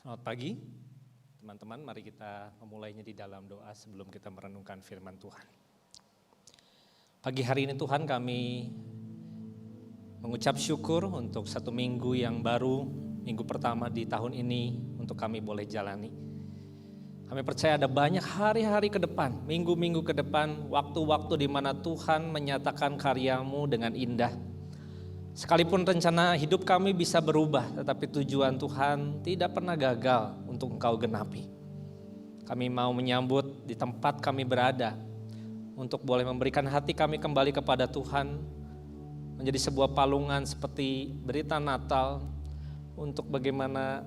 Selamat pagi, teman-teman. Mari kita memulainya di dalam doa sebelum kita merenungkan firman Tuhan. Pagi hari ini Tuhan, kami mengucap syukur untuk satu minggu yang baru, minggu pertama di tahun ini untuk kami boleh jalani. Kami percaya ada banyak hari-hari ke depan, minggu-minggu ke depan, waktu-waktu di mana Tuhan menyatakan karya-Mu dengan indah. Sekalipun rencana hidup kami bisa berubah, tetapi tujuan Tuhan tidak pernah gagal untuk Engkau genapi. Kami mau menyambut di tempat kami berada, untuk boleh memberikan hati kami kembali kepada Tuhan, menjadi sebuah palungan seperti berita Natal, untuk bagaimana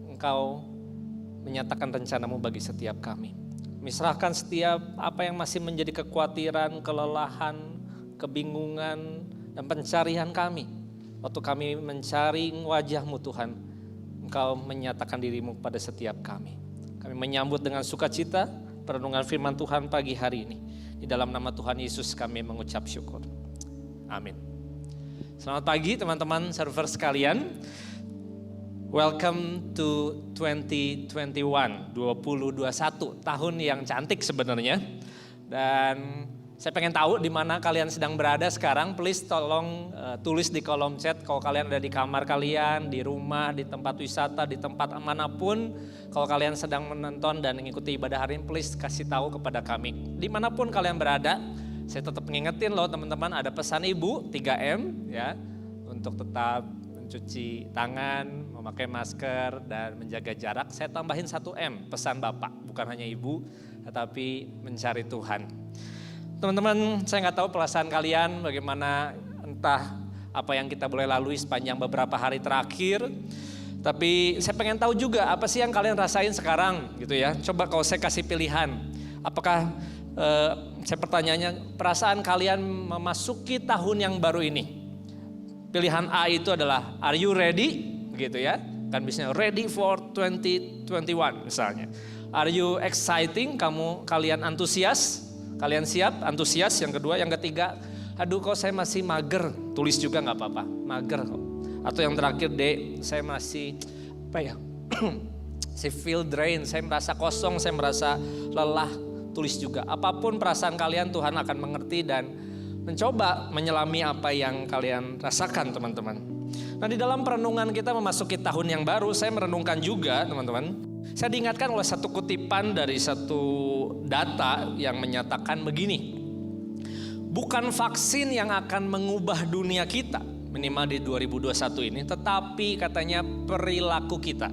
Engkau menyatakan rencana-Mu bagi setiap kami. Serahkan setiap apa yang masih menjadi kekhawatiran, kelelahan, kebingungan, dan pencarian kami. Waktu kami mencari wajah-Mu Tuhan, Engkau menyatakan diri-Mu pada setiap kami. Kami menyambut dengan sukacita perenungan firman Tuhan pagi hari ini. Di dalam nama Tuhan Yesus kami mengucap syukur. Amin. Selamat pagi teman-teman server sekalian. Welcome to 2021, 2021, tahun yang cantik sebenarnya. Dan saya pengen tahu di mana kalian sedang berada sekarang. Please tolong tulis di kolom chat kalau kalian ada di kamar kalian, di rumah, di tempat wisata, di tempat manapun. Kalau kalian sedang menonton dan mengikuti ibadah hari ini, please kasih tahu kepada kami. Dimanapun kalian berada, saya tetap ngingetin loh teman-teman, ada pesan Ibu 3M ya, untuk tetap mencuci tangan, memakai masker, dan menjaga jarak. Saya tambahin 1M, pesan Bapak, bukan hanya Ibu, tetapi mencari Tuhan. Teman-teman, saya nggak tahu perasaan kalian bagaimana, entah apa yang kita boleh lalui sepanjang beberapa hari terakhir. Tapi saya pengen tahu juga apa sih yang kalian rasain sekarang gitu ya. Coba kalau saya kasih pilihan, apakah saya pertanyaannya, perasaan kalian memasuki tahun yang baru ini? Pilihan A itu adalah are you ready gitu ya. Kan biasanya ready for 2021 misalnya. Are you exciting? Kalian antusias? Kalian siap, antusias. Yang kedua, yang ketiga, aduh kok saya masih mager. Tulis juga gak apa-apa, mager kok. Atau yang terakhir D, saya masih saya feel drain, saya merasa kosong, saya merasa lelah. Tulis juga, apapun perasaan kalian Tuhan akan mengerti dan mencoba menyelami apa yang kalian rasakan teman-teman. Nah di dalam perenungan kita memasuki tahun yang baru, saya merenungkan juga teman-teman. Saya diingatkan oleh satu kutipan dari satu data yang menyatakan begini. Bukan vaksin yang akan mengubah dunia kita, minimal di 2021 ini, tetapi katanya perilaku kita.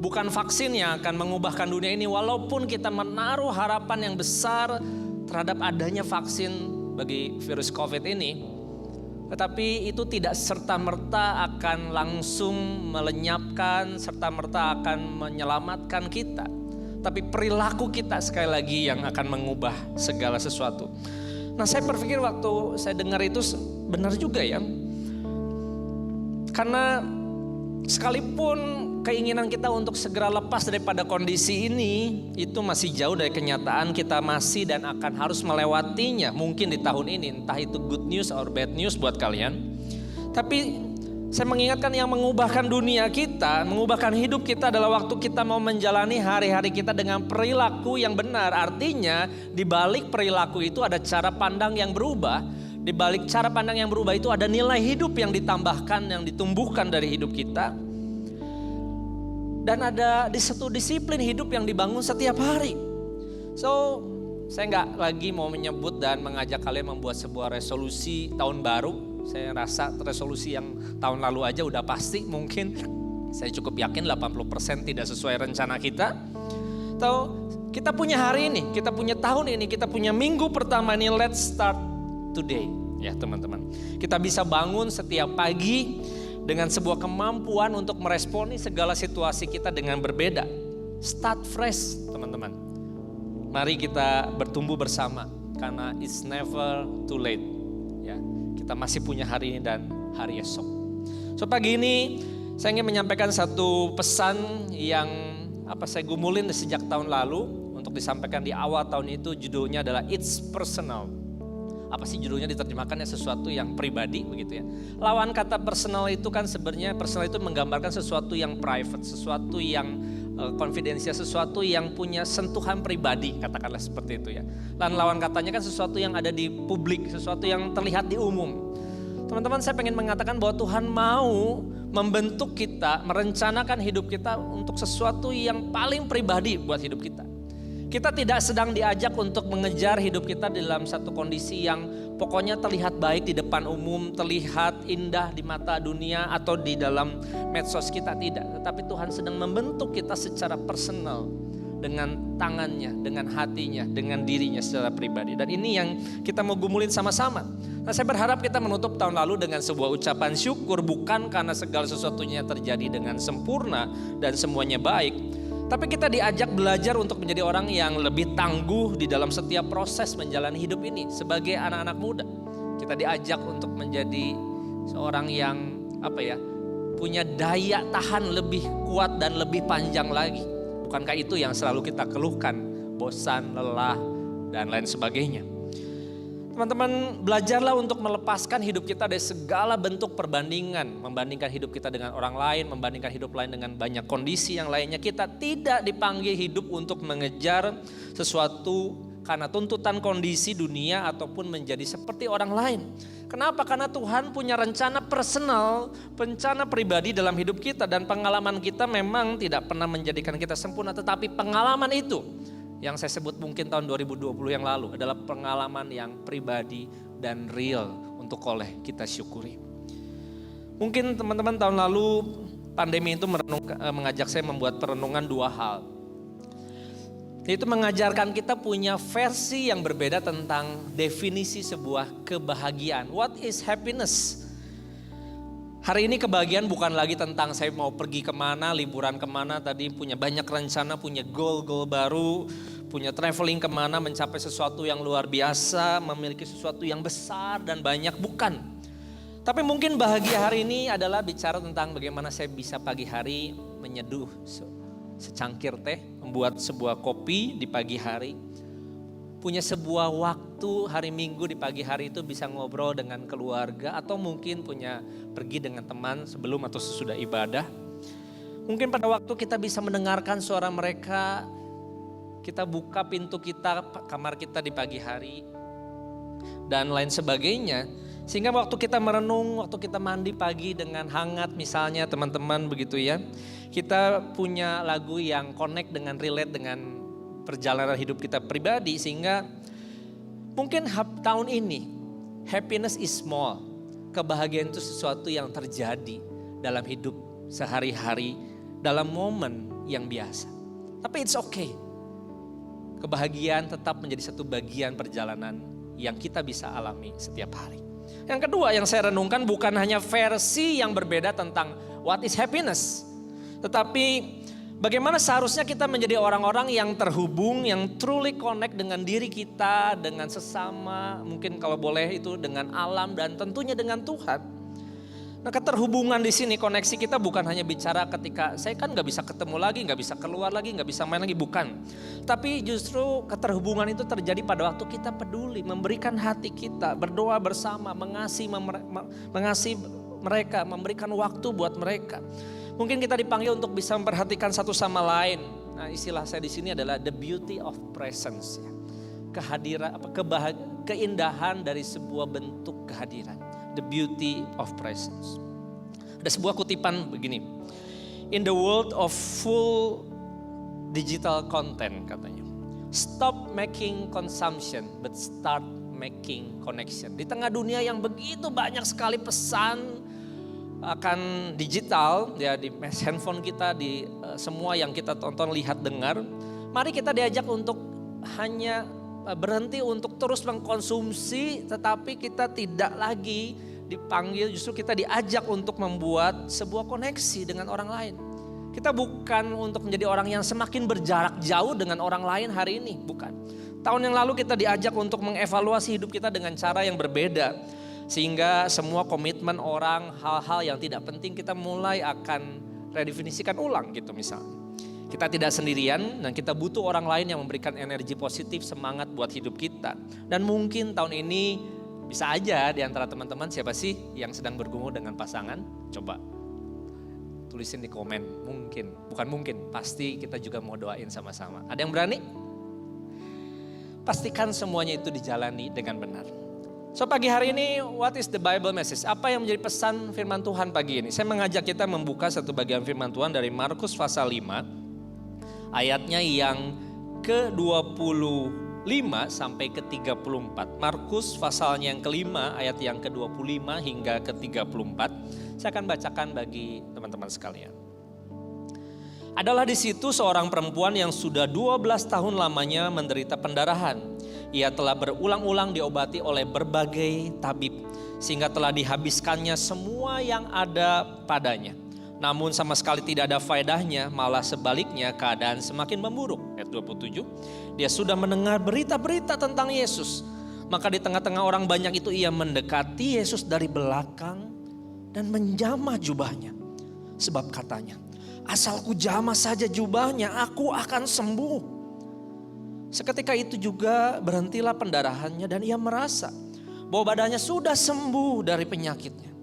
Bukan vaksin yang akan mengubahkan dunia ini, walaupun kita menaruh harapan yang besar terhadap adanya vaksin bagi virus COVID ini. Tetapi itu tidak serta-merta akan langsung melenyapkan, serta-merta akan menyelamatkan kita. Tapi perilaku kita sekali lagi yang akan mengubah segala sesuatu. Nah saya berpikir waktu saya dengar itu benar juga ya. Karena sekalipun keinginan kita untuk segera lepas daripada kondisi ini, itu masih jauh dari kenyataan. Kita masih dan akan harus melewatinya mungkin di tahun ini, entah itu good news or bad news buat kalian. Tapi saya mengingatkan yang mengubahkan dunia kita, mengubahkan hidup kita adalah waktu kita mau menjalani hari-hari kita dengan perilaku yang benar. Artinya di balik perilaku itu ada cara pandang yang berubah. Di balik cara pandang yang berubah itu ada nilai hidup yang ditambahkan, yang ditumbuhkan dari hidup kita. Dan ada di satu disiplin hidup yang dibangun setiap hari. So, saya nggak lagi mau menyebut dan mengajak kalian membuat sebuah resolusi tahun baru. Saya rasa resolusi yang tahun lalu aja udah pasti mungkin. Saya cukup yakin 80% tidak sesuai rencana kita. Atau kita punya hari ini, kita punya tahun ini, kita punya minggu pertama ini, let's start today. Ya teman-teman, kita bisa bangun setiap pagi dengan sebuah kemampuan untuk meresponi segala situasi kita dengan berbeda. Start fresh teman-teman. Mari kita bertumbuh bersama karena it's never too late. Ya, kita masih punya hari ini dan hari esok. So pagi ini saya ingin menyampaikan satu pesan yang saya gumulin sejak tahun lalu untuk disampaikan di awal tahun itu. Judulnya adalah It's Personal. apa sih judulnya diterjemahkannya, sesuatu yang pribadi begitu ya. Lawan kata personal itu kan sebenarnya personal itu menggambarkan sesuatu yang private, sesuatu yang konfidensial, sesuatu yang punya sentuhan pribadi, katakanlah seperti itu ya. Dan lawan katanya kan sesuatu yang ada di publik, sesuatu yang terlihat di umum. Teman-teman, saya pengen mengatakan bahwa Tuhan mau membentuk kita, merencanakan hidup kita untuk sesuatu yang paling pribadi buat hidup kita. Kita tidak sedang diajak untuk mengejar hidup kita dalam satu kondisi yang pokoknya terlihat baik di depan umum, terlihat indah di mata dunia atau di dalam medsos kita, tidak. Tetapi Tuhan sedang membentuk kita secara personal, dengan tangannya, dengan hatinya, dengan dirinya secara pribadi. Dan ini yang kita mau gumulin sama-sama. Nah, saya berharap kita menutup tahun lalu dengan sebuah ucapan syukur, bukan karena segala sesuatunya terjadi dengan sempurna dan semuanya baik, tapi kita diajak belajar untuk menjadi orang yang lebih tangguh di dalam setiap proses menjalani hidup ini. Sebagai anak-anak muda, kita diajak untuk menjadi seorang yang punya daya tahan lebih kuat dan lebih panjang lagi. Bukankah itu yang selalu kita keluhkan, bosan, lelah, dan lain sebagainya. Teman-teman, belajarlah untuk melepaskan hidup kita dari segala bentuk perbandingan. Membandingkan hidup kita dengan orang lain, membandingkan hidup lain dengan banyak kondisi yang lainnya. Kita tidak dipanggil hidup untuk mengejar sesuatu karena tuntutan kondisi dunia ataupun menjadi seperti orang lain. Kenapa? Karena Tuhan punya rencana personal, rencana pribadi dalam hidup kita. Dan pengalaman kita memang tidak pernah menjadikan kita sempurna. Tetapi pengalaman itu yang saya sebut mungkin tahun 2020 yang lalu adalah pengalaman yang pribadi dan real untuk oleh kita syukuri. Mungkin teman-teman tahun lalu pandemi itu mengajak saya membuat perenungan dua hal. Itu mengajarkan kita punya versi yang berbeda tentang definisi sebuah kebahagiaan. What is happiness? Hari ini kebahagiaan bukan lagi tentang saya mau pergi kemana, liburan kemana, tadi punya banyak rencana, punya goal baru, punya traveling kemana, mencapai sesuatu yang luar biasa, memiliki sesuatu yang besar dan banyak, bukan. Tapi mungkin bahagia hari ini adalah bicara tentang bagaimana saya bisa pagi hari menyeduh secangkir teh, membuat sebuah kopi di pagi hari, punya sebuah waktu hari Minggu di pagi hari itu bisa ngobrol dengan keluarga, atau mungkin punya pergi dengan teman sebelum atau sesudah ibadah. Mungkin pada waktu kita bisa mendengarkan suara mereka, kita buka pintu kita, kamar kita di pagi hari, dan lain sebagainya. Sehingga waktu kita merenung, waktu kita mandi pagi dengan hangat misalnya teman-teman begitu ya. Kita punya lagu yang connect dengan, relate dengan perjalanan hidup kita pribadi. Sehingga mungkin tahun ini happiness is small. Kebahagiaan itu sesuatu yang terjadi dalam hidup sehari-hari, dalam momen yang biasa. Tapi it's okay. Kebahagiaan tetap menjadi satu bagian perjalanan yang kita bisa alami setiap hari. Yang kedua yang saya renungkan bukan hanya versi yang berbeda tentang what is happiness. Tetapi bagaimana seharusnya kita menjadi orang-orang yang terhubung, yang truly connect dengan diri kita, dengan sesama, mungkin kalau boleh itu dengan alam dan tentunya dengan Tuhan. Nah, keterhubungan di sini, koneksi kita bukan hanya bicara ketika saya kan gak bisa ketemu lagi, gak bisa keluar lagi, gak bisa main lagi, bukan. Tapi justru keterhubungan itu terjadi pada waktu kita peduli, memberikan hati kita, berdoa bersama, mengasihi mereka, memberikan waktu buat mereka. Mungkin kita dipanggil untuk bisa memperhatikan satu sama lain. Nah, istilah saya di sini adalah the beauty of presence. Kehadiran, keindahan dari sebuah bentuk kehadiran. The beauty of presence. Ada sebuah kutipan begini. In the world of full digital content katanya. Stop making consumption but start making connection. Di tengah dunia yang begitu banyak sekali pesan akan digital ya, di handphone kita, di semua yang kita tonton, lihat, dengar. Mari kita diajak untuk hanya berhenti untuk terus mengkonsumsi, tetapi kita tidak lagi dipanggil, justru kita diajak untuk membuat sebuah koneksi dengan orang lain. Kita bukan untuk menjadi orang yang semakin berjarak jauh dengan orang lain hari ini, bukan. Tahun yang lalu kita diajak untuk mengevaluasi hidup kita dengan cara yang berbeda. Sehingga semua komitmen orang, hal-hal yang tidak penting kita mulai akan redefinisikan ulang gitu misalnya. Kita tidak sendirian dan kita butuh orang lain yang memberikan energi positif, semangat buat hidup kita. Dan mungkin tahun ini Bisa aja di antara teman-teman siapa sih yang sedang bergumul dengan pasangan? Coba tulisin di komen, mungkin, bukan mungkin, pasti kita juga mau doain sama-sama. Ada yang berani? Pastikan semuanya itu dijalani dengan benar. So pagi hari ini, what is the Bible message? Apa yang menjadi pesan firman Tuhan pagi ini? Saya mengajak kita membuka satu bagian firman Tuhan dari Markus pasal 5, ayatnya yang ke-25 sampai ke-34. Markus pasalnya yang kelima, ayat yang ke-25 hingga ke-34. Saya akan bacakan bagi teman-teman sekalian. Adalah di situ seorang perempuan yang sudah 12 tahun lamanya menderita pendarahan. Ia telah berulang-ulang diobati oleh berbagai tabib, sehingga telah dihabiskannya semua yang ada padanya. Namun sama sekali tidak ada faedahnya, malah sebaliknya keadaan semakin memburuk. Ayat 27, dia sudah mendengar berita-berita tentang Yesus. Maka di tengah-tengah orang banyak itu ia mendekati Yesus dari belakang dan menjamah jubahnya. Sebab katanya, asal ku jamah saja jubahnya, aku akan sembuh. Seketika itu juga berhentilah pendarahannya dan ia merasa bahwa badannya sudah sembuh dari penyakitnya.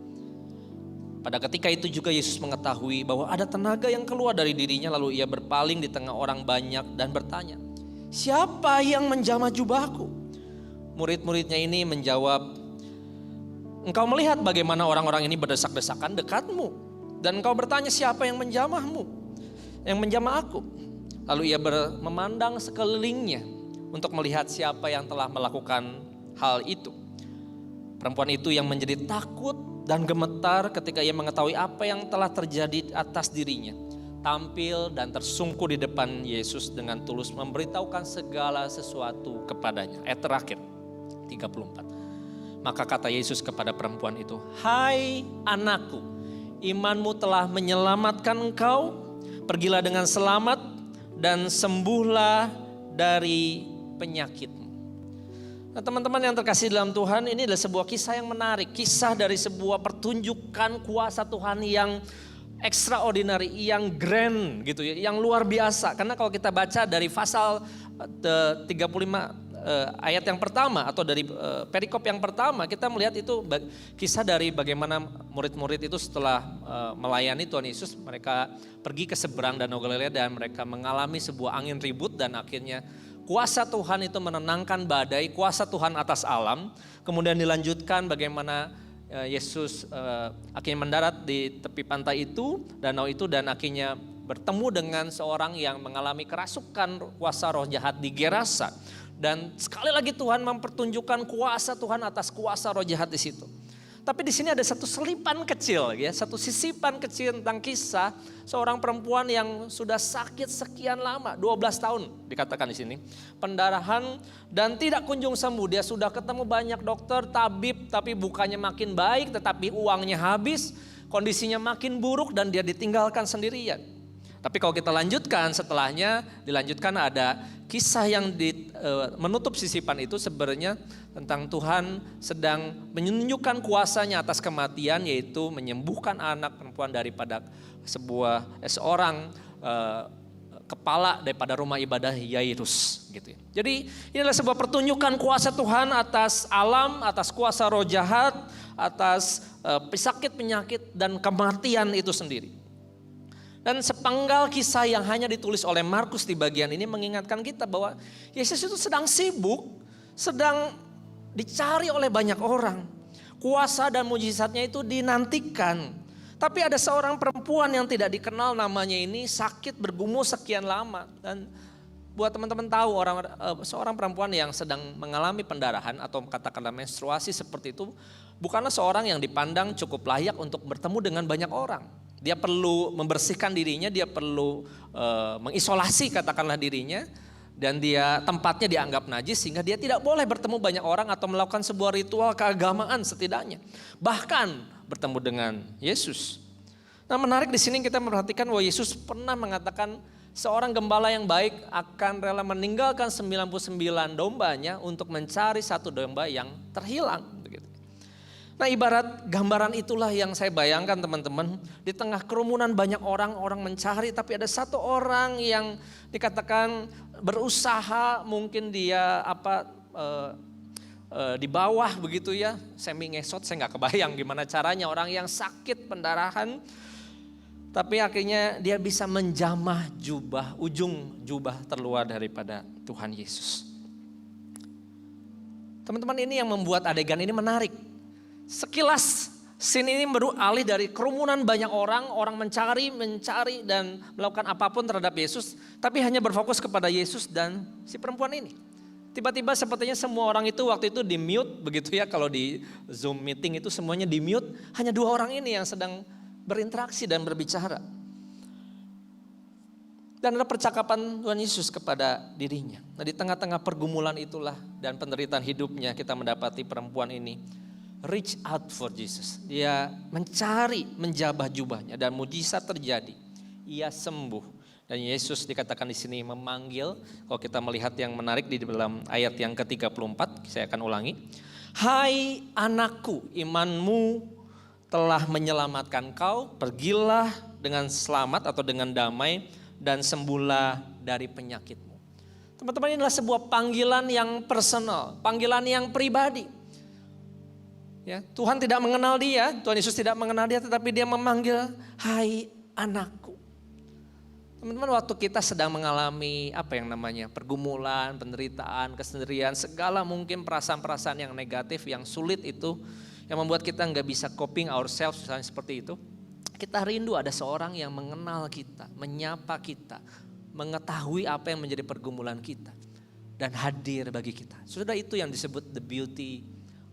Pada ketika itu juga Yesus mengetahui bahwa ada tenaga yang keluar dari dirinya, lalu ia berpaling di tengah orang banyak dan bertanya, siapa yang menjamah jubahku? Murid-muridnya ini menjawab, engkau melihat bagaimana orang-orang ini berdesak-desakan dekatmu, dan engkau bertanya siapa yang menjamahmu, yang menjamah aku? Lalu ia memandang sekelilingnya untuk melihat siapa yang telah melakukan hal itu. Perempuan itu yang menjadi takut dan gemetar ketika ia mengetahui apa yang telah terjadi atas dirinya, tampil dan tersungkur di depan Yesus dengan tulus memberitahukan segala sesuatu kepadanya. Ayat terakhir 34. Maka kata Yesus kepada perempuan itu, hai anakku, imanmu telah menyelamatkan engkau, pergilah dengan selamat dan sembuhlah dari penyakitmu. Nah, teman-teman yang terkasih dalam Tuhan, ini adalah sebuah kisah yang menarik. Kisah dari sebuah pertunjukan kuasa Tuhan yang extraordinary, yang grand gitu ya, yang luar biasa. Karena kalau kita baca dari pasal 35 ayat yang pertama atau dari perikop yang pertama, kita melihat itu kisah dari bagaimana murid-murid itu setelah melayani Tuhan Yesus, mereka pergi ke seberang Danau Galilea dan mereka mengalami sebuah angin ribut dan akhirnya kuasa Tuhan itu menenangkan badai, kuasa Tuhan atas alam. Kemudian dilanjutkan bagaimana Yesus akhirnya mendarat di tepi pantai itu, danau itu, dan akhirnya bertemu dengan seorang yang mengalami kerasukan kuasa roh jahat di Gerasa. Dan sekali lagi Tuhan mempertunjukkan kuasa Tuhan atas kuasa roh jahat di situ. Tapi di sini ada satu selipan kecil, ya, satu sisipan kecil tentang kisah seorang perempuan yang sudah sakit sekian lama, 12 tahun dikatakan di sini, pendarahan dan tidak kunjung sembuh. Dia sudah ketemu banyak dokter, tabib, tapi bukannya makin baik, tetapi uangnya habis, kondisinya makin buruk dan dia ditinggalkan sendirian. Tapi kalau kita lanjutkan setelahnya, dilanjutkan ada kisah yang menutup sisipan itu sebenarnya tentang Tuhan sedang menunjukkan kuasanya atas kematian, yaitu menyembuhkan anak perempuan daripada seorang kepala daripada rumah ibadah Yairus gitu ya. Jadi ini adalah sebuah pertunjukan kuasa Tuhan atas alam, atas kuasa roh jahat, atas sakit penyakit dan kematian itu sendiri. Dan sepenggal kisah yang hanya ditulis oleh Markus di bagian ini mengingatkan kita bahwa Yesus itu sedang sibuk, sedang dicari oleh banyak orang. Kuasa dan mujizatnya itu dinantikan. Tapi ada seorang perempuan yang tidak dikenal namanya ini sakit bergumul sekian lama. Dan buat teman-teman tahu seorang perempuan yang sedang mengalami pendarahan atau katakanlah menstruasi seperti itu bukanlah seorang yang dipandang cukup layak untuk bertemu dengan banyak orang. Dia perlu membersihkan dirinya, dia perlu mengisolasi katakanlah dirinya, dan tempatnya dianggap najis sehingga dia tidak boleh bertemu banyak orang atau melakukan sebuah ritual keagamaan setidaknya. Bahkan bertemu dengan Yesus. Nah, menarik di sini kita memperhatikan bahwa Yesus pernah mengatakan seorang gembala yang baik akan rela meninggalkan 99 dombanya untuk mencari satu domba yang terhilang. Nah, ibarat gambaran itulah yang saya bayangkan teman-teman. Di tengah kerumunan banyak orang mencari, tapi ada satu orang yang dikatakan berusaha, mungkin dia di bawah begitu ya, semi ngesot, saya nggak kebayang gimana caranya orang yang sakit pendarahan. Tapi akhirnya dia bisa menjamah jubah, ujung jubah terluar daripada Tuhan Yesus. Teman-teman, ini yang membuat adegan ini menarik. Sekilas scene ini beralih dari kerumunan banyak orang mencari dan melakukan apapun terhadap Yesus. Tapi hanya berfokus kepada Yesus dan si perempuan ini. Tiba-tiba sepertinya semua orang itu waktu itu di mute begitu ya. Kalau di Zoom meeting itu semuanya di mute. Hanya 2 orang ini yang sedang berinteraksi dan berbicara. Dan ada percakapan Tuhan Yesus kepada dirinya. Nah, di tengah-tengah pergumulan itulah dan penderitaan hidupnya kita mendapati perempuan ini reach out for Jesus. Dia mencari, menjabah jubahnya dan mujizat terjadi. Ia sembuh. Dan Yesus dikatakan di sini memanggil, kalau kita melihat yang menarik di dalam ayat yang ke-34, saya akan ulangi. Hai anakku, imanmu telah menyelamatkan kau, pergilah dengan selamat atau dengan damai dan sembuhlah dari penyakitmu. Teman-teman, ini adalah sebuah panggilan yang personal, panggilan yang pribadi. Ya, Tuhan tidak mengenal dia, Tuhan Yesus tidak mengenal dia, tetapi dia memanggil, hai anakku. Teman-teman, waktu kita sedang mengalami pergumulan, penderitaan, kesendirian, segala mungkin perasaan-perasaan yang negatif, yang sulit itu, yang membuat kita nggak bisa coping ourselves, misalnya seperti itu. Kita rindu ada seorang yang mengenal kita, menyapa kita, mengetahui apa yang menjadi pergumulan kita, dan hadir bagi kita. Sudah itu yang disebut the beauty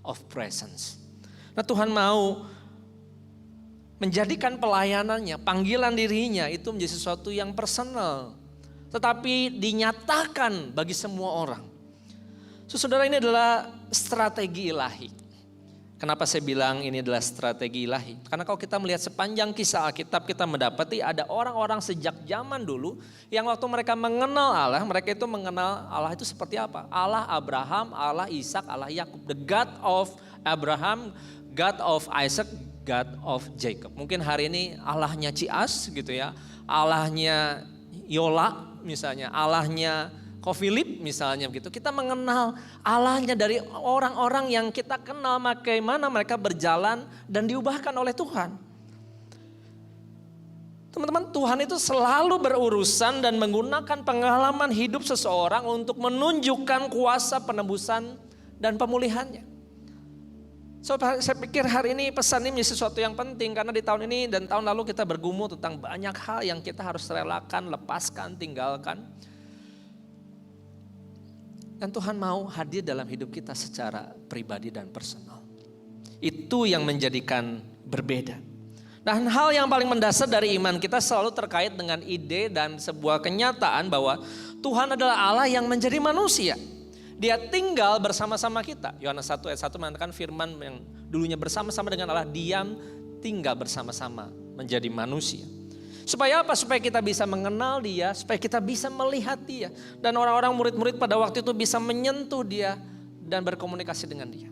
of presence. Nah, Tuhan mau menjadikan pelayanannya, panggilan dirinya itu menjadi sesuatu yang personal. Tetapi dinyatakan bagi semua orang. Saudara, ini adalah strategi ilahi. Kenapa saya bilang ini adalah strategi ilahi? Karena kalau kita melihat sepanjang kisah Alkitab, kita mendapati ada orang-orang sejak zaman dulu yang waktu mereka mengenal Allah, mereka itu mengenal Allah itu seperti apa? Allah Abraham, Allah Ishak, Allah Yakub. The God of Abraham, God of Isaac, God of Jacob. Mungkin hari ini Allahnya Cias gitu ya, Allahnya Yola misalnya, Allahnya Philip misalnya begitu. Kita mengenal Allahnya dari orang-orang yang kita kenal, bagaimana mereka berjalan dan diubahkan oleh Tuhan. Teman-teman, Tuhan itu selalu berurusan dan menggunakan pengalaman hidup seseorang untuk menunjukkan kuasa penebusan dan pemulihannya. Saya pikir hari ini pesan ini menjadi sesuatu yang penting karena di tahun ini dan tahun lalu kita bergumul tentang banyak hal yang kita harus relakan, lepaskan, tinggalkan. Dan Tuhan mau hadir dalam hidup kita secara pribadi dan personal. Itu yang menjadikan berbeda. Dan hal yang paling mendasar dari iman kita selalu terkait dengan ide dan sebuah kenyataan bahwa Tuhan adalah Allah yang menjadi manusia. Dia tinggal bersama-sama kita. Yohanes 1 ayat 1 mengatakan firman yang dulunya bersama-sama dengan Allah diam tinggal bersama-sama menjadi manusia. Supaya apa? Supaya kita bisa mengenal dia, supaya kita bisa melihat dia. Dan orang-orang murid-murid pada waktu itu bisa menyentuh dia dan berkomunikasi dengan dia.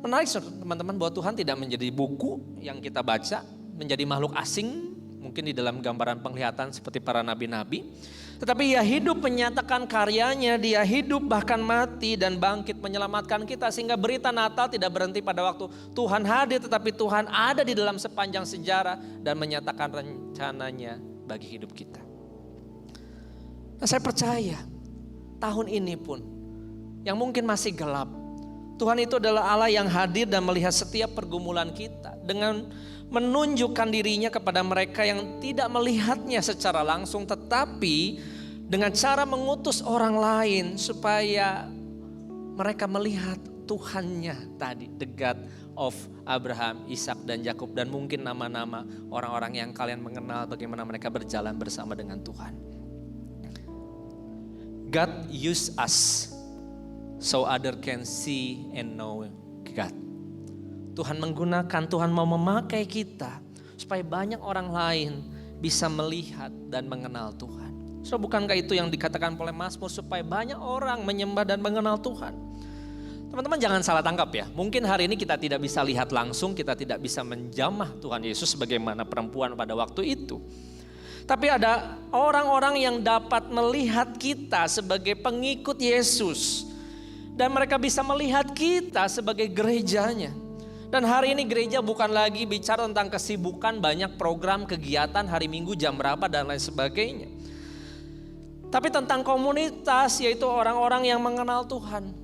Menarik teman-teman bahwa Tuhan tidak menjadi buku yang kita baca, menjadi makhluk asing, mungkin di dalam gambaran penglihatan seperti para nabi-nabi. Tetapi ia hidup menyatakan karyanya, dia hidup bahkan mati dan bangkit menyelamatkan kita. Sehingga berita Natal tidak berhenti pada waktu Tuhan hadir, tetapi Tuhan ada di dalam sepanjang sejarah dan menyatakan rencananya bagi hidup kita. Nah, saya percaya tahun ini pun yang mungkin masih gelap, Tuhan itu adalah Allah yang hadir dan melihat setiap pergumulan kita dengan menunjukkan dirinya kepada mereka yang tidak melihatnya secara langsung, tetapi dengan cara mengutus orang lain supaya mereka melihat Tuhannya tadi, the God of Abraham, Ishak dan Yakub, dan mungkin nama-nama orang-orang yang kalian mengenal bagaimana mereka berjalan bersama dengan Tuhan. God use us so other can see and know God. Tuhan menggunakan, Tuhan mau memakai kita supaya banyak orang lain bisa melihat dan mengenal Tuhan. So, bukankah itu yang dikatakan oleh Mazmur supaya banyak orang menyembah dan mengenal Tuhan? Teman-teman jangan salah tangkap ya. Mungkin hari ini kita tidak bisa lihat langsung, kita tidak bisa menjamah Tuhan Yesus sebagaimana perempuan pada waktu itu. Tapi ada orang-orang yang dapat melihat kita sebagai pengikut Yesus Dan mereka bisa melihat kita sebagai gerejanya. Dan hari ini gereja bukan lagi bicara tentang kesibukan, banyak program, kegiatan, hari Minggu jam berapa dan lain sebagainya. Tapi tentang komunitas, yaitu orang-orang yang mengenal Tuhan.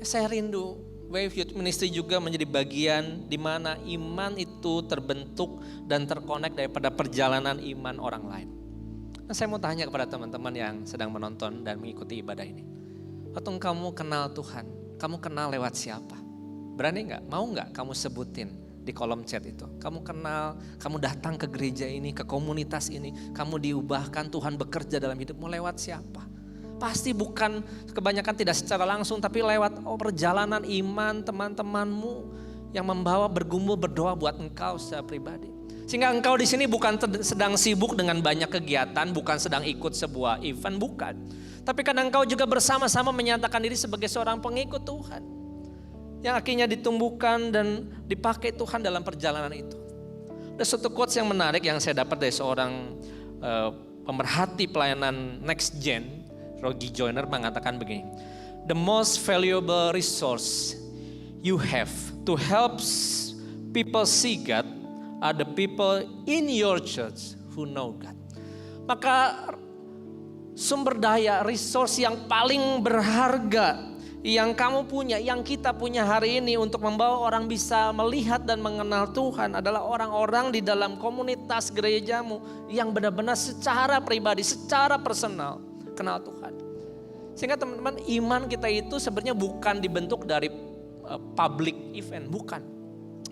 Saya rindu Wave Youth Ministry juga menjadi bagian di mana iman itu terbentuk dan terkonek daripada perjalanan iman orang lain. Nah, saya mau tanya kepada teman-teman yang sedang menonton dan mengikuti ibadah ini. Waktu kamu kenal Tuhan, kamu kenal lewat siapa? Berani nggak? Mau nggak kamu sebutin di kolom chat itu? Kamu kenal, kamu datang ke gereja ini, ke komunitas ini, kamu diubahkan, Tuhan bekerja dalam hidupmu lewat siapa? Pasti bukan, kebanyakan tidak secara langsung, tapi lewat perjalanan iman teman-temanmu yang membawa bergumul berdoa buat engkau secara pribadi. Sehingga engkau di sini bukan sedang sibuk dengan banyak kegiatan, bukan sedang ikut sebuah event, bukan. Tapi kadang engkau juga bersama-sama menyatakan diri sebagai seorang pengikut Tuhan. Yang akhirnya ditumbuhkan dan dipakai Tuhan dalam perjalanan itu. Ada satu quotes yang menarik yang saya dapat dari seorang pemerhati pelayanan Next Gen, Rogi Joyner, mengatakan begini. The most valuable resource you have to help people see God are the people in your church who know God. Maka sumber daya, resource yang paling berharga yang kamu punya, yang kita punya hari ini untuk membawa orang bisa melihat dan mengenal Tuhan adalah orang-orang di dalam komunitas gerejamu yang benar-benar secara pribadi, secara personal kenal Tuhan. Sehingga teman-teman, iman kita itu sebenarnya bukan dibentuk dari public event, bukan.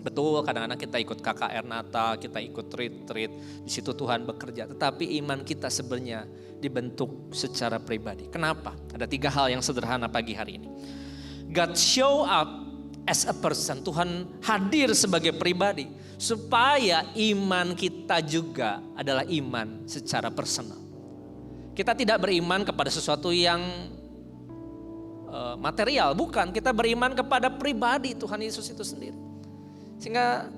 Betul, kadang-kadang kita ikut KKR Natal, kita ikut retreat, di situ Tuhan bekerja. Tetapi iman kita sebenarnya dibentuk secara pribadi. Kenapa? Ada 3 hal yang sederhana pagi hari ini. God show up as a person. Tuhan hadir sebagai pribadi supaya iman kita juga adalah iman secara personal. Kita tidak beriman kepada sesuatu yang material, bukan. Kita beriman kepada pribadi Tuhan Yesus itu sendiri. Sehingga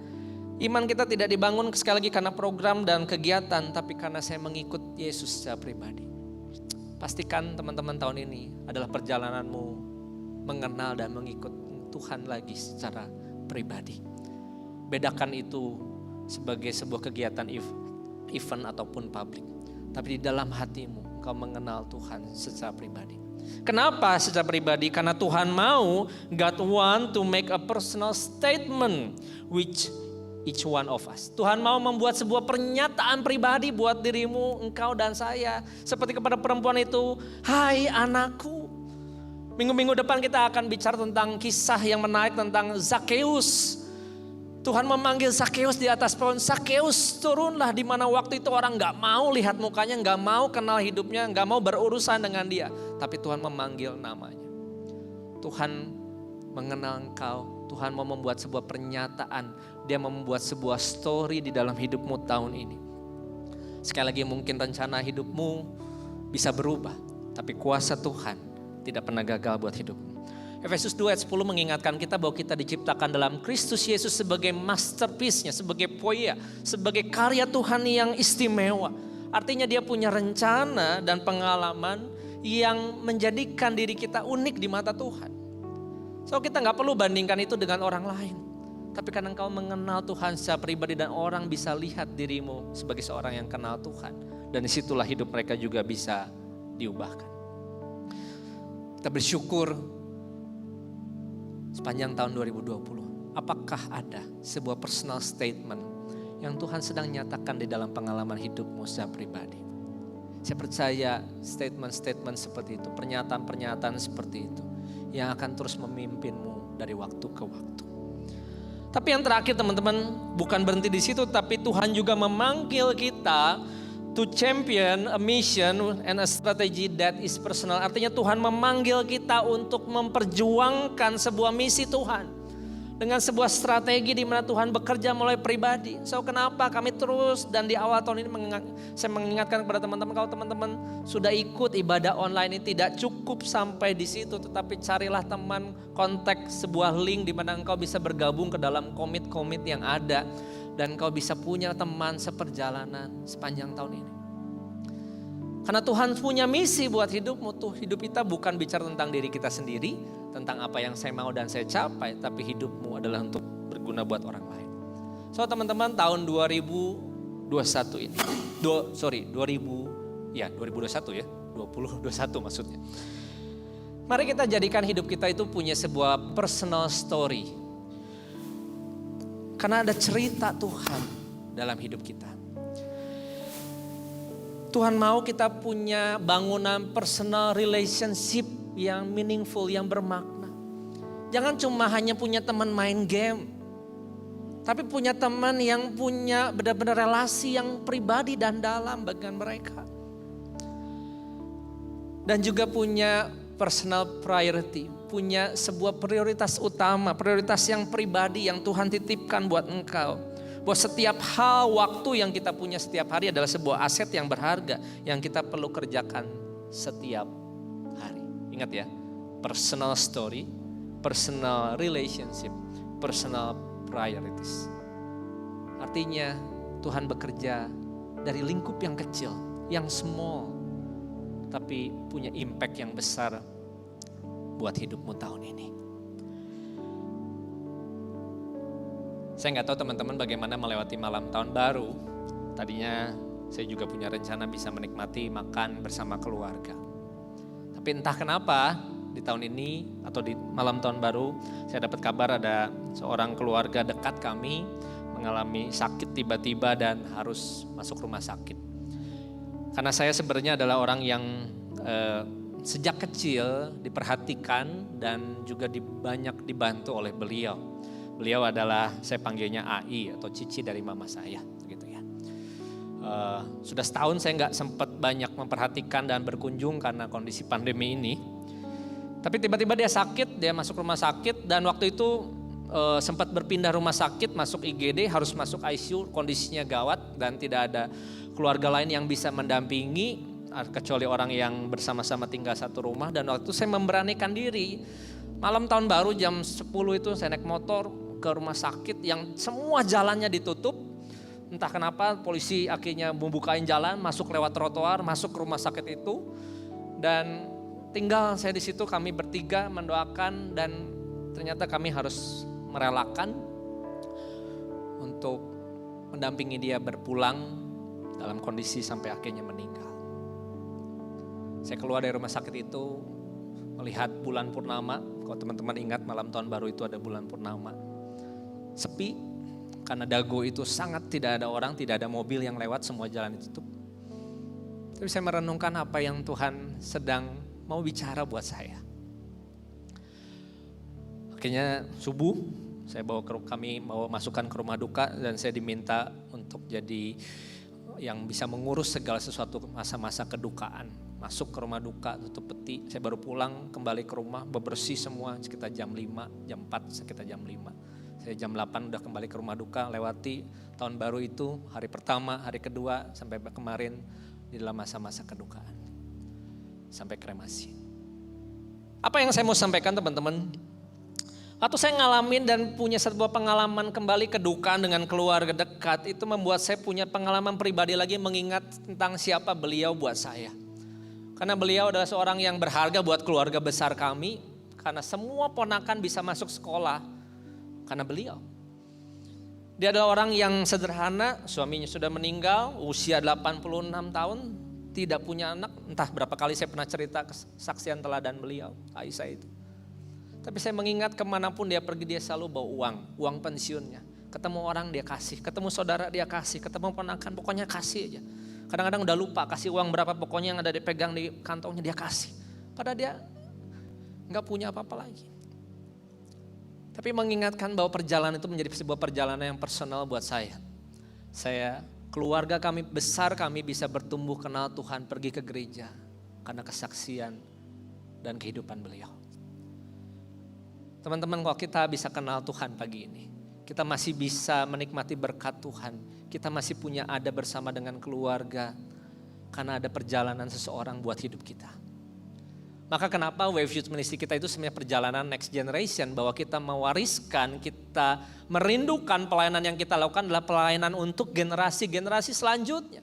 iman kita tidak dibangun sekali lagi karena program dan kegiatan, tapi karena saya mengikut Yesus secara pribadi. Pastikan teman-teman tahun ini adalah perjalananmu mengenal dan mengikut Tuhan lagi secara pribadi. Bedakan itu sebagai sebuah kegiatan event ataupun publik. Tapi di dalam hatimu kau mengenal Tuhan secara pribadi. Kenapa secara pribadi? Karena Tuhan mau, God want to make a personal statement which each one of us. Tuhan mau membuat sebuah pernyataan pribadi buat dirimu, engkau dan saya. Seperti kepada perempuan itu, hai anakku. Minggu-minggu depan kita akan bicara tentang kisah yang menarik tentang Zakheus. Tuhan memanggil Zakheus di atas pohon. Zakheus, turunlah, di mana waktu itu orang gak mau lihat mukanya, gak mau kenal hidupnya, gak mau berurusan dengan dia. Tapi Tuhan memanggil namanya. Tuhan mengenal engkau. Tuhan mau membuat sebuah pernyataan. Dia membuat sebuah story di dalam hidupmu tahun ini. Sekali lagi, mungkin rencana hidupmu bisa berubah. Tapi kuasa Tuhan tidak pernah gagal buat hidupmu. Efesus 2 ayat 10 mengingatkan kita bahwa kita diciptakan dalam Kristus Yesus sebagai masterpiece-nya, sebagai poia, sebagai karya Tuhan yang istimewa. Artinya dia punya rencana dan pengalaman yang menjadikan diri kita unik di mata Tuhan. So kita gak perlu bandingkan itu dengan orang lain. Tapi karena engkau mengenal Tuhan secara pribadi dan orang bisa lihat dirimu sebagai seorang yang kenal Tuhan. Dan disitulah hidup mereka juga bisa diubahkan. Kita bersyukur sepanjang tahun 2020. Apakah ada sebuah personal statement yang Tuhan sedang nyatakan di dalam pengalaman hidupmu secara pribadi? Saya percaya statement-statement seperti itu, pernyataan-pernyataan seperti itu yang akan terus memimpinmu dari waktu ke waktu. Tapi yang terakhir teman-teman, bukan berhenti di situ, tapi Tuhan juga memanggil kita to champion a mission and a strategy that is personal. Artinya Tuhan memanggil kita untuk memperjuangkan sebuah misi Tuhan. Dengan sebuah strategi di mana Tuhan bekerja melalui pribadi. So kenapa kami terus dan di awal tahun ini saya mengingatkan kepada teman-teman, kalau teman-teman sudah ikut ibadah online ini tidak cukup sampai di situ. Tetapi carilah teman, kontak sebuah link di mana engkau bisa bergabung ke dalam komit-komit yang ada. Dan kau bisa punya teman seperjalanan sepanjang tahun ini. Karena Tuhan punya misi buat hidupmu tuh. Hidup kita bukan bicara tentang diri kita sendiri, tentang apa yang saya mau dan saya capai, tapi hidupmu adalah untuk berguna buat orang lain. So teman-teman, tahun 2021 ini, 2021 ya, 2021 maksudnya. Mari kita jadikan hidup kita itu punya sebuah personal story. Karena ada cerita Tuhan dalam hidup kita. Tuhan mau kita punya bangunan personal relationship yang meaningful, yang bermakna. Jangan cuma hanya punya teman main game. Tapi punya teman yang punya benar-benar relasi yang pribadi dan dalam bagian mereka. Dan juga punya personal priority. Punya sebuah prioritas utama, prioritas yang pribadi yang Tuhan titipkan buat engkau. Bahwa setiap hal, waktu yang kita punya setiap hari adalah sebuah aset yang berharga yang kita perlu kerjakan setiap hari. Ingat ya, personal story, personal relationship, personal priorities. Artinya Tuhan bekerja dari lingkup yang kecil, yang small, tapi punya impact yang besar buat hidupmu tahun ini. Saya nggak tahu teman-teman bagaimana melewati malam tahun baru. Tadinya saya juga punya rencana bisa menikmati makan bersama keluarga. Tapi entah kenapa di tahun ini atau di malam tahun baru saya dapat kabar ada seorang keluarga dekat kami mengalami sakit tiba-tiba dan harus masuk rumah sakit. Karena saya sebenarnya adalah orang yang sejak kecil diperhatikan dan juga banyak dibantu oleh beliau. Beliau adalah, saya panggilnya AI atau Cici dari mama saya, gitu ya. Sudah setahun saya nggak sempat banyak memperhatikan dan berkunjung karena kondisi pandemi ini. Tapi tiba-tiba dia sakit, dia masuk rumah sakit dan waktu itu sempat berpindah rumah sakit, masuk IGD, harus masuk ICU, kondisinya gawat dan tidak ada keluarga lain yang bisa mendampingi kecuali orang yang bersama-sama tinggal satu rumah. Dan waktu itu saya memberanikan diri, malam tahun baru jam 10 itu saya naik motor ke rumah sakit yang semua jalannya ditutup. Entah kenapa polisi akhirnya membukain jalan, masuk lewat trotoar, masuk ke rumah sakit itu. Dan tinggal saya di situ, kami bertiga mendoakan dan ternyata kami harus merelakan untuk mendampingi dia berpulang dalam kondisi sampai akhirnya meninggal. Saya keluar dari rumah sakit itu melihat bulan purnama. Kalau teman-teman ingat malam tahun baru itu ada bulan purnama. Sepi, karena Dago itu sangat tidak ada orang, tidak ada mobil yang lewat, semua jalan ditutup. Tapi saya merenungkan apa yang Tuhan sedang mau bicara buat saya. Akhirnya subuh, kami mau masukkan ke rumah duka dan saya diminta untuk jadi yang bisa mengurus segala sesuatu masa-masa kedukaan. Masuk ke rumah duka, tutup peti, saya baru pulang kembali ke rumah, bebersih semua sekitar jam 5, jam 4 sekitar jam 5. Saya jam 8 udah kembali ke rumah duka, lewati tahun baru itu, hari pertama, hari kedua, sampai kemarin di dalam masa-masa kedukaan. Sampai kremasi. Apa yang saya mau sampaikan teman-teman? Waktu saya ngalamin dan punya sebuah pengalaman kembali kedukaan dengan keluarga dekat, itu membuat saya punya pengalaman pribadi lagi mengingat tentang siapa beliau buat saya. Karena beliau adalah seorang yang berharga buat keluarga besar kami, karena semua ponakan bisa masuk sekolah. Karena beliau. Dia adalah orang yang sederhana, suaminya sudah meninggal, usia 86 tahun, tidak punya anak. Entah berapa kali saya pernah cerita kesaksian teladan beliau, Aisyah itu. Tapi saya mengingat kemanapun dia pergi dia selalu bawa uang pensiunnya. Ketemu orang dia kasih, ketemu saudara dia kasih, ketemu ponakan pokoknya kasih aja. Kadang-kadang udah lupa kasih uang berapa, pokoknya yang ada dipegang di kantongnya dia kasih. Padahal dia gak punya apa-apa lagi. Tapi mengingatkan bahwa perjalanan itu menjadi sebuah perjalanan yang personal buat saya. Keluarga kami besar kami bisa bertumbuh kenal Tuhan, pergi ke gereja. Karena kesaksian dan kehidupan beliau. Teman-teman, kalau kita bisa kenal Tuhan pagi ini, kita masih bisa menikmati berkat Tuhan. Kita masih punya ada bersama dengan keluarga. Karena ada perjalanan seseorang buat hidup kita. Maka kenapa Wave Youth Ministry kita itu sebenarnya perjalanan next generation, bahwa kita mewariskan, kita merindukan pelayanan yang kita lakukan adalah pelayanan untuk generasi-generasi selanjutnya.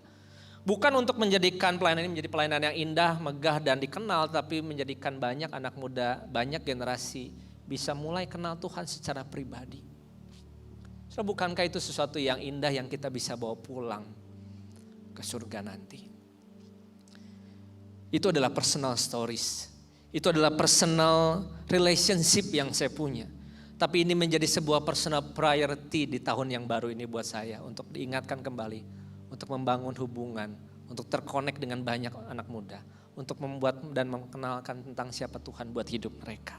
Bukan untuk menjadikan pelayanan ini menjadi pelayanan yang indah, megah dan dikenal, tapi menjadikan banyak anak muda, banyak generasi bisa mulai kenal Tuhan secara pribadi. So, bukankah itu sesuatu yang indah yang kita bisa bawa pulang ke surga nanti? Itu adalah personal stories. Itu adalah personal relationship yang saya punya. Tapi ini menjadi sebuah personal priority di tahun yang baru ini buat saya. Untuk diingatkan kembali, untuk membangun hubungan, untuk terkonek dengan banyak anak muda. Untuk membuat dan mengenalkan tentang siapa Tuhan buat hidup mereka.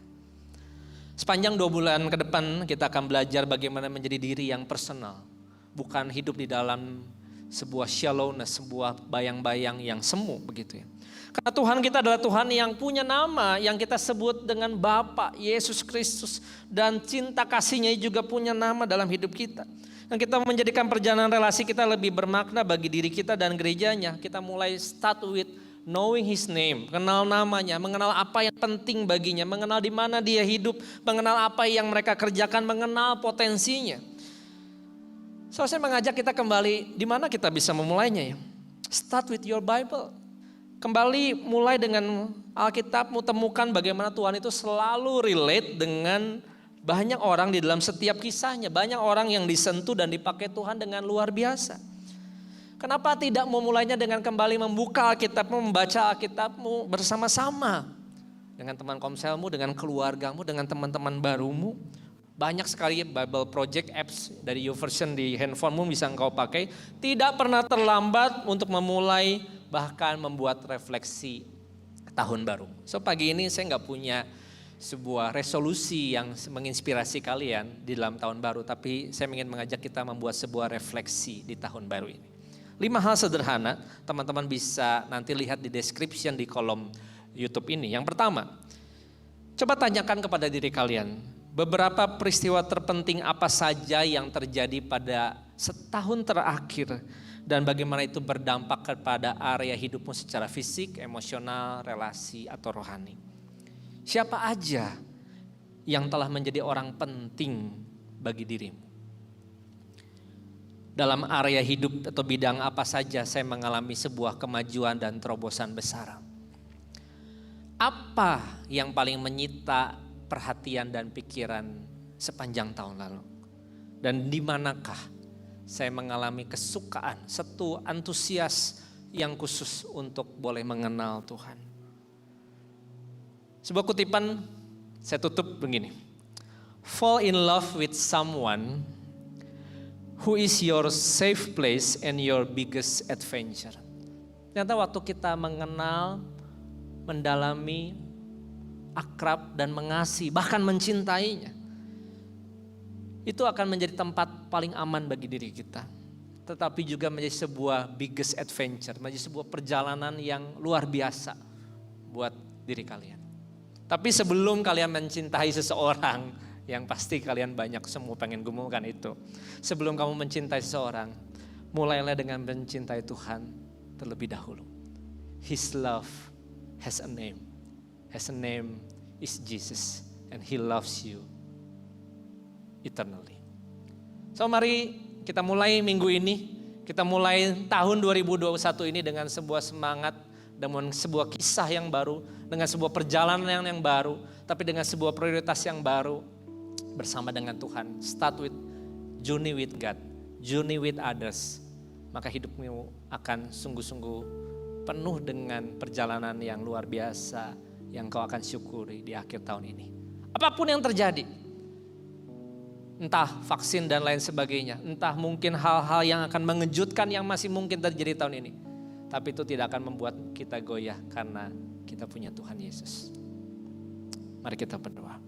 Sepanjang 2 bulan ke depan kita akan belajar bagaimana menjadi diri yang personal. Bukan hidup di dalam sebuah shallowness, sebuah bayang-bayang yang semu begitu ya. Karena Tuhan kita adalah Tuhan yang punya nama yang kita sebut dengan Bapa Yesus Kristus. Dan cinta kasihnya juga punya nama dalam hidup kita. Dan kita menjadikan perjalanan relasi kita lebih bermakna bagi diri kita dan gerejanya. Kita mulai start with knowing His name, kenal namanya, mengenal apa yang penting baginya, mengenal di mana dia hidup, mengenal apa yang mereka kerjakan, mengenal potensinya. So, saya mengajak kita kembali, di mana kita bisa memulainya ya? Start with your Bible. Kembali mulai dengan Alkitabmu, temukan bagaimana Tuhan itu selalu relate dengan banyak orang di dalam setiap kisahnya. Banyak orang yang disentuh dan dipakai Tuhan dengan luar biasa. Kenapa tidak memulainya dengan kembali membuka Alkitabmu, membaca Alkitabmu bersama-sama. Dengan teman komselmu, dengan keluargamu, dengan teman-teman barumu. Banyak sekali Bible Project apps dari YouVersion di handphonemu bisa engkau pakai. Tidak pernah terlambat untuk memulai bahkan membuat refleksi tahun baru. So pagi ini saya nggak punya sebuah resolusi yang menginspirasi kalian di dalam tahun baru. Tapi saya ingin mengajak kita membuat sebuah refleksi di tahun baru ini. 5 hal sederhana, teman-teman bisa nanti lihat di description di kolom YouTube ini. Yang pertama, coba tanyakan kepada diri kalian, beberapa peristiwa terpenting apa saja yang terjadi pada setahun terakhir dan bagaimana itu berdampak kepada area hidupmu secara fisik, emosional, relasi, atau rohani. Siapa aja yang telah menjadi orang penting bagi dirimu? Dalam area hidup atau bidang apa saja saya mengalami sebuah kemajuan dan terobosan besar. Apa yang paling menyita perhatian dan pikiran sepanjang tahun lalu? Dan di manakah saya mengalami kesukaan, satu antusias yang khusus untuk boleh mengenal Tuhan? Sebuah kutipan saya tutup begini. Fall in love with someone who is your safe place and your biggest adventure. Ternyata waktu kita mengenal, mendalami, akrab dan mengasihi, bahkan mencintainya, itu akan menjadi tempat paling aman bagi diri kita. Tetapi juga menjadi sebuah biggest adventure, menjadi sebuah perjalanan yang luar biasa buat diri kalian. Tapi sebelum kalian mencintai seseorang, yang pasti kalian banyak semua pengen gumulkan itu. Sebelum kamu mencintai seseorang, mulailah dengan mencintai Tuhan terlebih dahulu. His love has a name. His name is Jesus and He loves you eternally. So mari kita mulai minggu ini, kita mulai tahun 2021 ini dengan sebuah semangat, dengan sebuah kisah yang baru, dengan sebuah perjalanan yang baru, tapi dengan sebuah prioritas yang baru bersama dengan Tuhan. Start with journey with God, journey with others. Maka hidupmu akan sungguh-sungguh penuh dengan perjalanan yang luar biasa yang kau akan syukuri di akhir tahun ini. Apapun yang terjadi, entah vaksin dan lain sebagainya, entah mungkin hal-hal yang akan mengejutkan yang masih mungkin terjadi tahun ini. Tapi itu tidak akan membuat kita goyah karena kita punya Tuhan Yesus. Mari kita berdoa.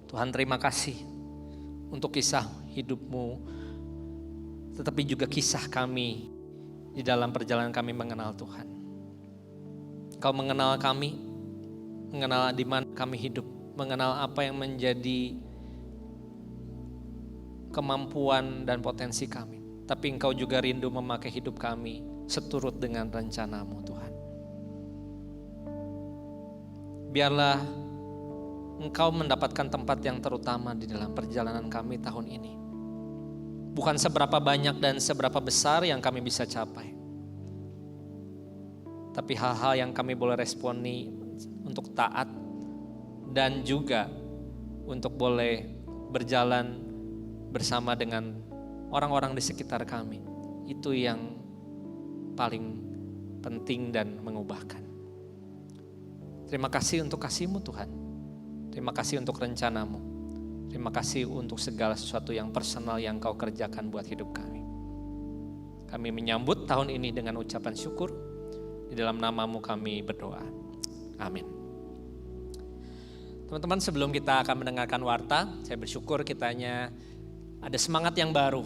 Tuhan, terima kasih untuk kisah hidupmu, tetapi juga kisah kami di dalam perjalanan kami mengenal Tuhan. Kau mengenal kami, mengenal di mana kami hidup, mengenal apa yang menjadi kemampuan dan potensi kami. Tapi Engkau juga rindu memakai hidup kami seturut dengan rencana-Mu, Tuhan. Biarlah Engkau mendapatkan tempat yang terutama di dalam perjalanan kami tahun ini. Bukan seberapa banyak dan seberapa besar yang kami bisa capai, tapi hal-hal yang kami boleh responi untuk taat dan juga untuk boleh berjalan bersama dengan orang-orang di sekitar kami. Itu yang paling penting dan mengubahkan. Terima kasih untuk kasih-Mu Tuhan. Terima kasih untuk rencana-Mu. Terima kasih untuk segala sesuatu yang personal yang Kau kerjakan buat hidup kami. Kami menyambut tahun ini dengan ucapan syukur. Di dalam nama-Mu kami berdoa. Amin. Teman-teman, sebelum kita akan mendengarkan warta, saya bersyukur kitanya ada semangat yang baru.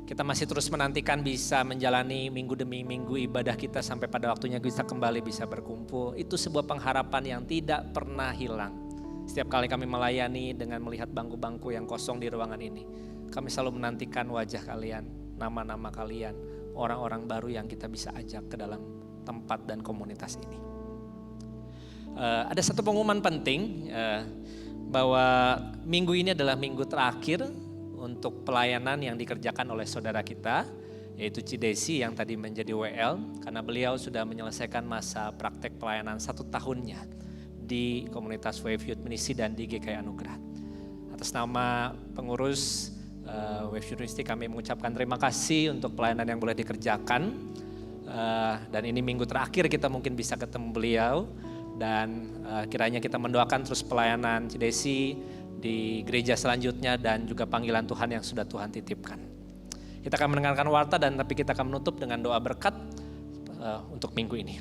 Kita masih terus menantikan bisa menjalani minggu demi minggu ibadah kita sampai pada waktunya kita kembali bisa berkumpul. Itu sebuah pengharapan yang tidak pernah hilang. Setiap kali kami melayani dengan melihat bangku-bangku yang kosong di ruangan ini, kami selalu menantikan wajah kalian, nama-nama kalian, orang-orang baru yang kita bisa ajak ke dalam tempat dan komunitas ini. Ada satu pengumuman penting bahwa minggu ini adalah minggu terakhir untuk pelayanan yang dikerjakan oleh saudara kita, yaitu Cidesi yang tadi menjadi WL, karena beliau sudah menyelesaikan masa praktek pelayanan 1 tahunnya di komunitas Wave Youth Ministry dan di GKI Anugerah. Atas nama pengurus Wave Youth Ministry kami mengucapkan terima kasih untuk pelayanan yang boleh dikerjakan. Dan ini minggu terakhir kita mungkin bisa ketemu beliau. Dan kiranya kita mendoakan terus pelayanan Cidesi di gereja selanjutnya dan juga panggilan Tuhan yang sudah Tuhan titipkan. Kita akan mendengarkan warta dan tapi kita akan menutup dengan doa berkat untuk minggu ini.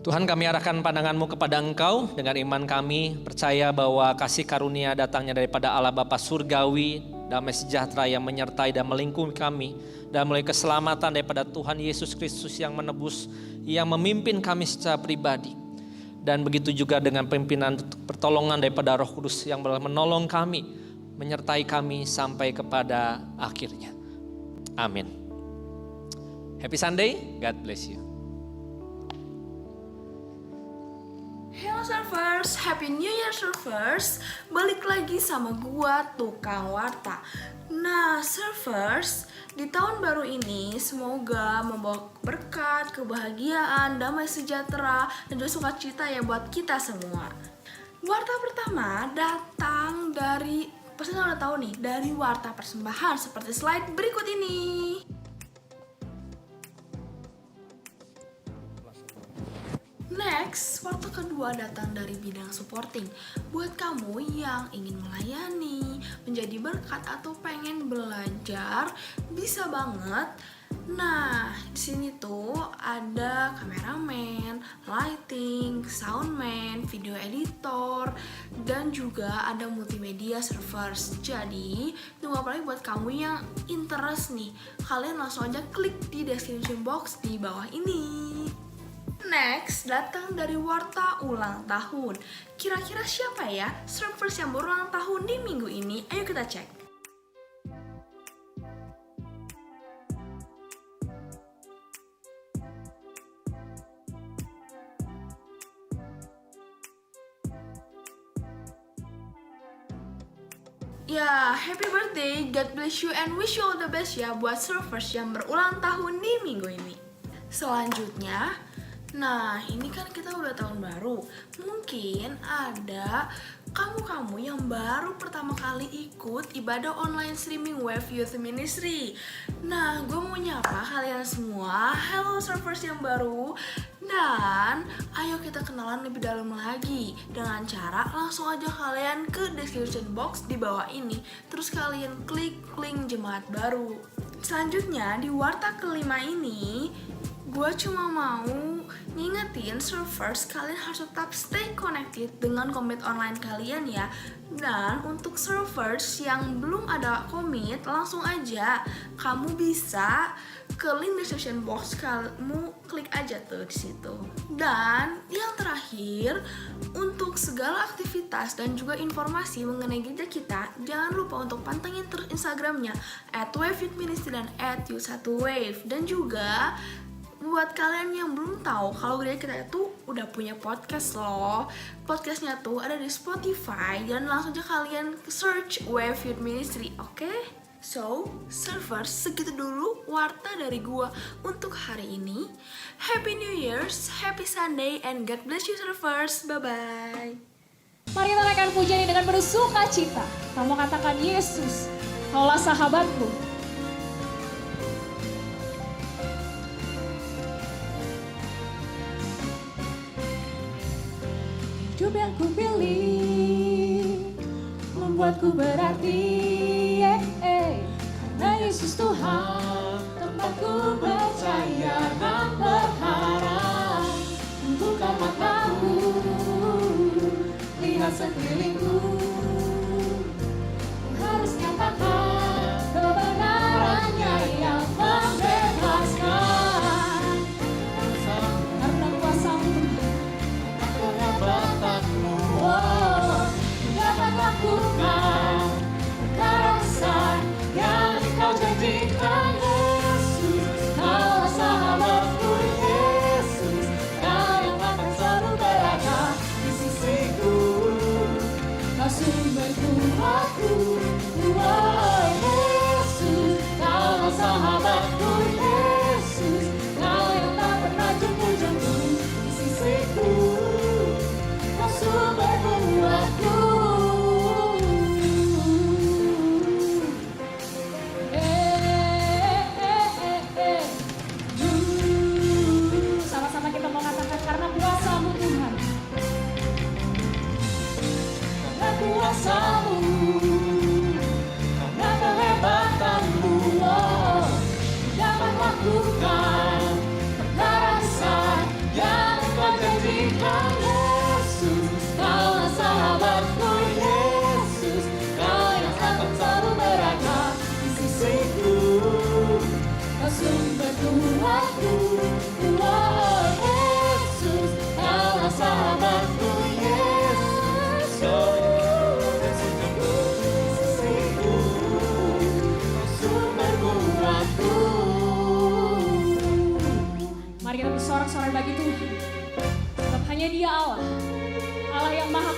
Tuhan, kami arahkan pandangan-Mu kepada Engkau. Dengan iman kami percaya bahwa kasih karunia datangnya daripada Allah Bapa Surgawi, damai sejahtera yang menyertai dan melingkupi kami, dan melalui keselamatan daripada Tuhan Yesus Kristus yang menebus, yang memimpin kami secara pribadi. Dan begitu juga dengan pimpinan pertolongan daripada Roh Kudus yang menolong kami, menyertai kami sampai kepada akhirnya. Amin. Happy Sunday, God bless you. Hello Surfers, Happy New Year Surfers. Balik lagi sama gua, Tukang Warta. Nah Surfers, di tahun baru ini semoga membawa berkat, kebahagiaan, damai sejahtera, dan juga sukacita ya buat kita semua. Warta pertama datang dari, pasti udah tahu nih, dari Warta Persembahan seperti slide berikut ini. Next, warta kedua datang dari bidang supporting. Buat kamu yang ingin melayani, menjadi berkat atau pengen belajar, bisa banget. Nah, di sini tuh ada kameramen, lighting, soundman, video editor, dan juga ada multimedia servers. Jadi, tunggu apa lagi buat kamu yang interest nih? Kalian langsung aja klik di description box di bawah ini. Next, datang dari warta ulang tahun. Kira-kira siapa ya servers yang berulang tahun di minggu ini? Ayo kita cek. Ya, happy birthday, God bless you and wish you all the best ya buat servers yang berulang tahun di minggu ini. Selanjutnya, nah ini kan kita udah tahun baru. Mungkin ada kamu-kamu yang baru pertama kali ikut ibadah online streaming Wave Youth Ministry. Nah, gue mau nyapa kalian semua. Hello servers yang baru. Dan ayo kita kenalan lebih dalam lagi dengan cara langsung aja kalian ke description box di bawah ini. Terus kalian klik link jemaat baru. Selanjutnya di warta kelima ini, gue cuma mau ngingetin servers kalian harus tetap stay connected dengan komit online kalian ya. Dan untuk servers yang belum ada komit, langsung aja kamu bisa ke link description box, kamu klik aja tuh di situ. Dan yang terakhir, untuk segala aktivitas dan juga informasi mengenai gereja kita, jangan lupa untuk pantengin terus Instagramnya @waveyouthministry dan @youth1wave. Dan juga buat kalian yang belum tahu kalau gereja kita itu udah punya podcast loh. Podcastnya tuh ada di Spotify dan langsung aja kalian search Wave Youth Ministry, oke? So, servers, segitu dulu warta dari gua untuk hari ini. Happy New Year's, Happy Sunday, and God bless you servers. Bye-bye. Mari kita naikkan pujian ini dengan penuh sukacita. Kamu katakan, Yesus, kaulah sahabatku. Hidup yang ku pilih membuatku berarti. Karena Yesus Tuhan, tempatku percaya dan berharap. Buka mataku, lihat sekelilingku. Ku harus nyatakan kebenarannya yang membebaskan. Karena kuasa-Mu, kehebatanmu, dapat lakukan perkara besar yang Kau janjikan. Yesus, Kau sahabatku. Yesus, Kau yang akan selalu berada di sisiku. Kau sumber kuatku. Oh Yesus, Kau sahabatku. Yesus, Kau yang tak pernah jemu-jemu di sisiku. Kau sumber kuatku. Sama-sama kita mau katakan, karena kuasa-Mu Tuhan. Karena kuasa-Mu, karena kehebatanmu, dapat lakukan perkara besar yang Kau janjikan. Yesus, Kaulah sahabatku. Yesus, Kau yang akan selalu berada di sisiku. Kau sumber kuatku. Oh Yesus, Kaulah sahabatku. Yesus, Kau sumber kuatku. Mari kita bersorak-sorai bagi Tuhan. Sebab hanya Dia Allah, Allah yang maha